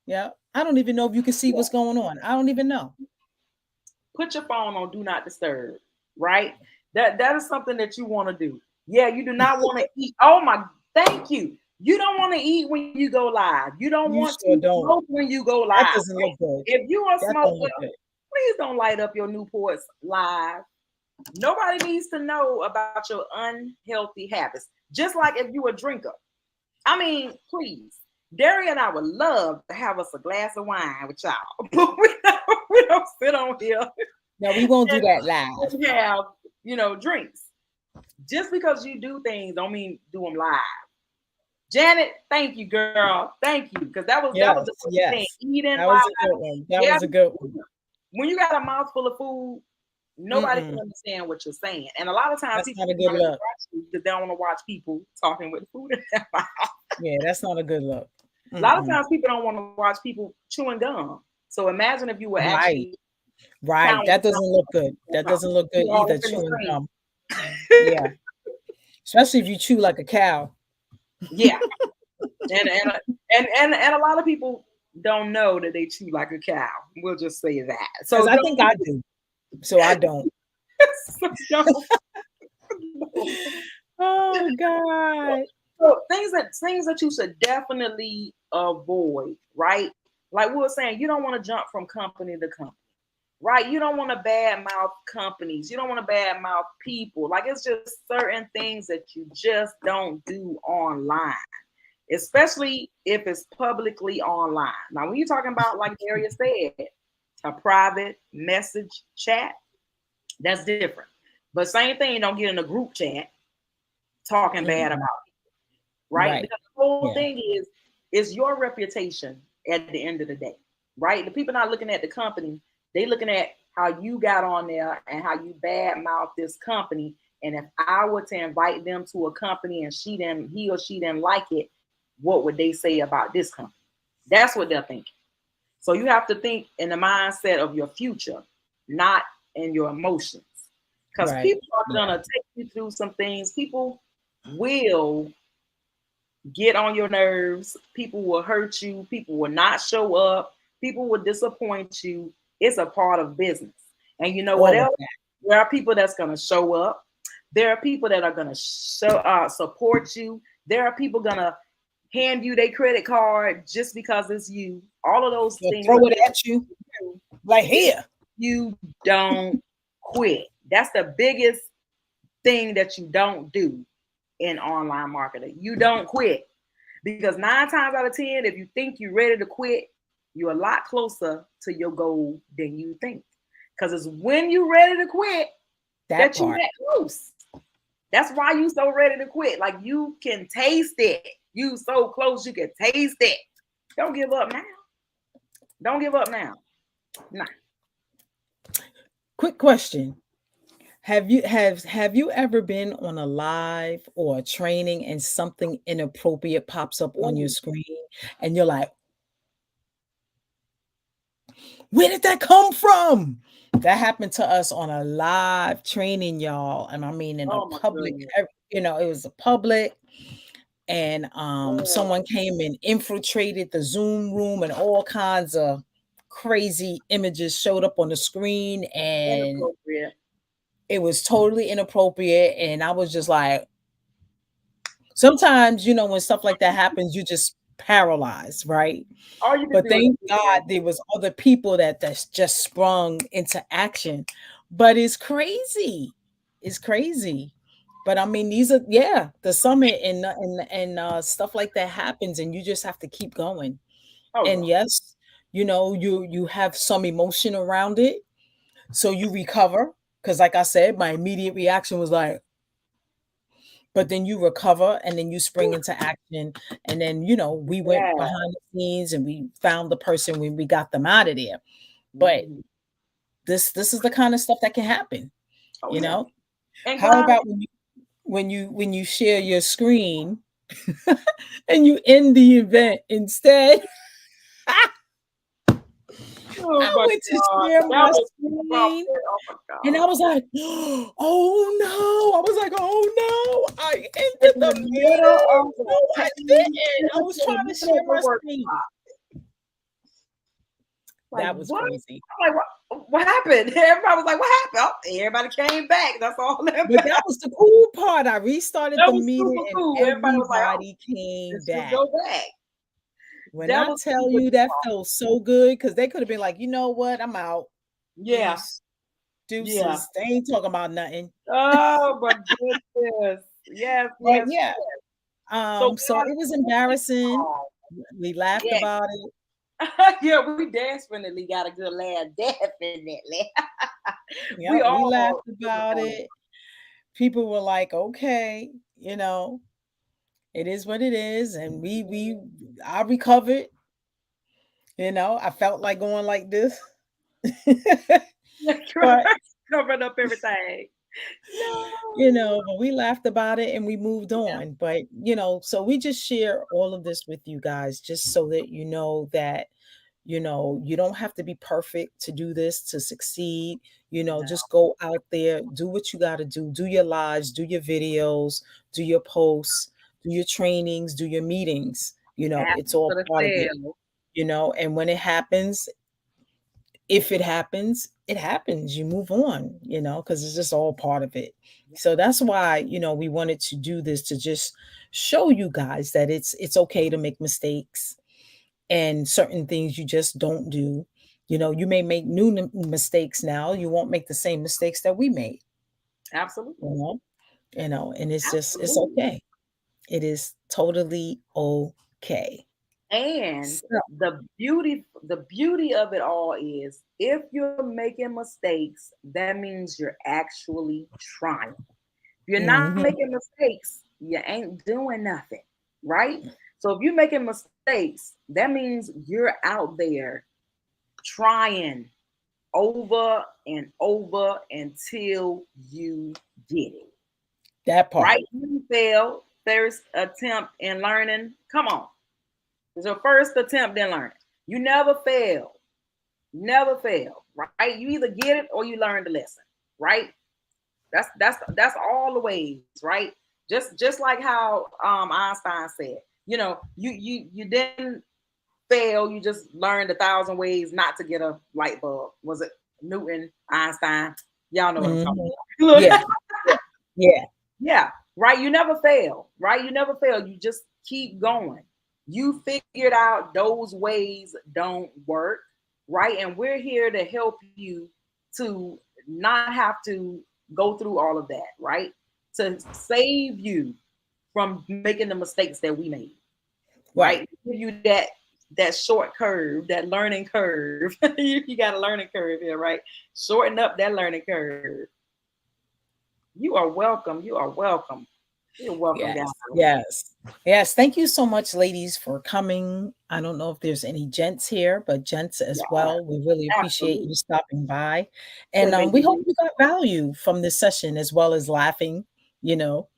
Yeah. I don't even know if you can see Yeah, what's going on. I don't even know. put your phone on do not disturb. Right. That is something that you want to do. Yeah, you do not want to eat. Oh my, thank you. You don't want to eat when you go live. You don't You want sure to don't. smoke when you go That live. doesn't look good. If you are That don't smoking, look good. please don't light up your Newports live. Nobody needs to know about your unhealthy habits. Just like if you a drinker. I mean, please. Derry and I would love to have us a glass of wine with y'all, but we don't sit on here Now we won't do that live. and have drinks. Just because you do things don't mean do them live. Janet, thank you, girl. Thank you, because that was Yes, the first thing. yes. Eating That was live. a good one. That Yeah, was a good one. when you got a mouthful of food, nobody can Mm-mm. understand what you're saying. And a lot of times That's people not a don't good want to look. watch you because they don't want to watch people talking with food in their mouth. Yeah, that's not a good look. A lot of Mm-mm. times people don't want to watch people chewing gum. So imagine if you were Right, actually right. pounding That doesn't look good. That doesn't look good you all either, up in the chewing screen. gum. Yeah, especially if you chew like a cow. Yeah. And a lot of people don't know that they chew like a cow. We'll just say that. Because So I think don't, I do. So I don't. so don't. Oh God. So things that you should definitely avoid, right? Like we were saying, you don't want to jump from company to company. right? You don't want to badmouth companies. You don't want to badmouth people. Like it's just certain things that you just don't do online, especially if it's publicly online. Now, when you're talking about, like Darius said, a private message chat, that's different. But same thing, you don't get in a group chat talking bad about people, right? Because the whole thing is your reputation at the end of the day, right? The people not looking at the company, they looking at how you got on there and how you badmouth this company. And if I were to invite them to a company and he or she didn't like it, what would they say about this company? That's what they're thinking. So you have to think in the mindset of your future, not in your emotions. Because people are gonna take you through some things. People will get on your nerves. People will hurt you. People will not show up. People will disappoint you. It's a part of business. And you know what else? There are people that's gonna show up. There are people that are gonna support you. There are people gonna hand you their credit card just because it's you. All of those things. Throw it at you. Like here. You don't quit. That's the biggest thing that you don't do in online marketing. You don't quit. Because 9 times out of 10, if you think you're ready to quit, you're a lot closer to your goal than you think. Because it's when you're ready to quit that you let loose. That's why you so ready to quit. Like you can taste it. You so close, you can taste it. Don't give up now. Don't give up now. Nah. Quick question. Have you ever been on a live or a training and something inappropriate pops up on your screen and you're like, where did that come from? That happened to us on a live training, y'all. And I mean in a public, it was a public, and someone came and infiltrated the Zoom room and all kinds of crazy images showed up on the screen, and it was totally inappropriate. And I was just like, sometimes, when stuff like that happens, you just paralyzed, right? But thank God there was other people that's just sprung into action. But it's crazy. It's crazy. But I mean, these are the summit and stuff like that happens, and you just have to keep going. And yes, you have some emotion around it, so you recover. Because like I said, my immediate reaction was like, but then you recover and then you spring into action. And then, we went behind the scenes and we found the person when we got them out of there. But this is the kind of stuff that can happen, And how about when you share your screen and you end the event instead? I went to share my screen and I was like, oh no. I was like, oh no. I ended the meeting. No, I didn't. I was trying to share my screen. That was crazy. Like, what happened? Everybody was like, what happened? Oh, everybody came back. That's all that But that was the cool part. I restarted the meeting and everybody came back. Go back. When I tell you that felt so good, because they could have been like, you know what, I'm out. Yeah. Deuces. Yeah. They ain't talking about nothing. Oh my goodness. Yes. But yes. So it was embarrassing. We laughed about it. Yeah, we definitely got a good laugh. Definitely. We laughed about it. People were like, okay, it is what it is. And I recovered. I felt like going like this. Covering up everything. But we laughed about it and we moved on. But, so we just share all of this with you guys, just so that you know that, you don't have to be perfect to do this, to succeed. Just go out there, do what you got to do your lives, do your videos, do your posts, do your trainings, do your meetings. It's all part of it. And when it happens, if it happens, it happens. You move on, because it's just all part of it. So that's why, we wanted to do this, to just show you guys that it's okay to make mistakes and certain things you just don't do. You may make new mistakes now. You won't make the same mistakes that we made. Absolutely. You know, and it's Absolutely. okay. It is totally okay. And So, the beauty of it all is if you're making mistakes, that means you're actually trying. If you're not mhm, making mistakes, you ain't doing nothing, right? So if you're making mistakes, that means you're out there trying over and over until you get it. that part. Right? You fail first attempt in learning. Come on. It's your first attempt in learning. You never fail. Never fail. Right? You either get it or you learn the lesson. Right? That's all the ways, right? Just like how Einstein said, you didn't fail, you just learned 1,000 ways not to get a light bulb. Was it Newton, Einstein? Y'all know what I'm talking Mhm. about. Yeah, yeah, yeah. Yeah, right. You never fail, right? You never fail. You just keep going. You figured out those ways don't work, right? And we're here to help you to not have to go through all of that, right? To save you from making the mistakes that we made, Right. right? Give you that short curve, that learning curve. You got a learning curve here, right? Shorten up that learning curve. You are welcome. You are welcome. You're welcome, Yes, guys. yes, yes. Thank you so much, ladies, for coming. I don't know if there's any gents here, but gents as Yeah, well. We really appreciate absolutely. you stopping by, and Good baby. we hope you got value from this session as well as laughing. You know,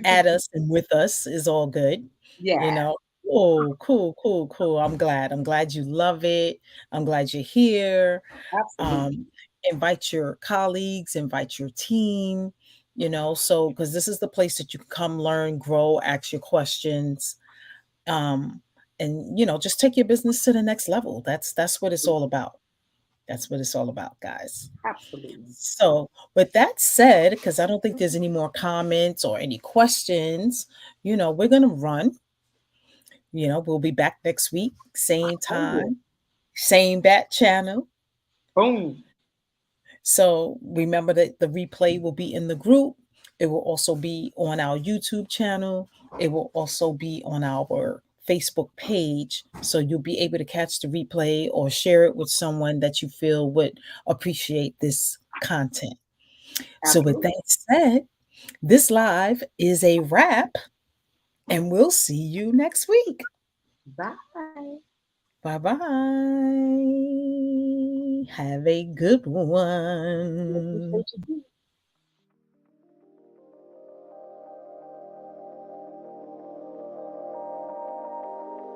at us and with us is all good. You Yeah, know. Oh, cool, cool, cool. I'm glad. I'm glad you love it. I'm glad you're here. absolutely. um, Invite your colleagues, invite your team, so because this is the place that you can come learn, grow, ask your questions, um, and just take your business to the next level. That's what it's all about. That's what it's all about, guys. Absolutely. So, with that said, because I don't think there's any more comments or any questions, we're gonna run. We'll be back next week, same Oh, time, same bat channel. boom. So remember that the replay will be in the group. It will also be on our YouTube channel. It will also be on our Facebook page. So you'll be able to catch the replay or share it with someone that you feel would appreciate this content. So, with Absolutely. that said, this live is a wrap, and we'll see you next week. Bye. Bye bye. Have a good one. Appreciate you.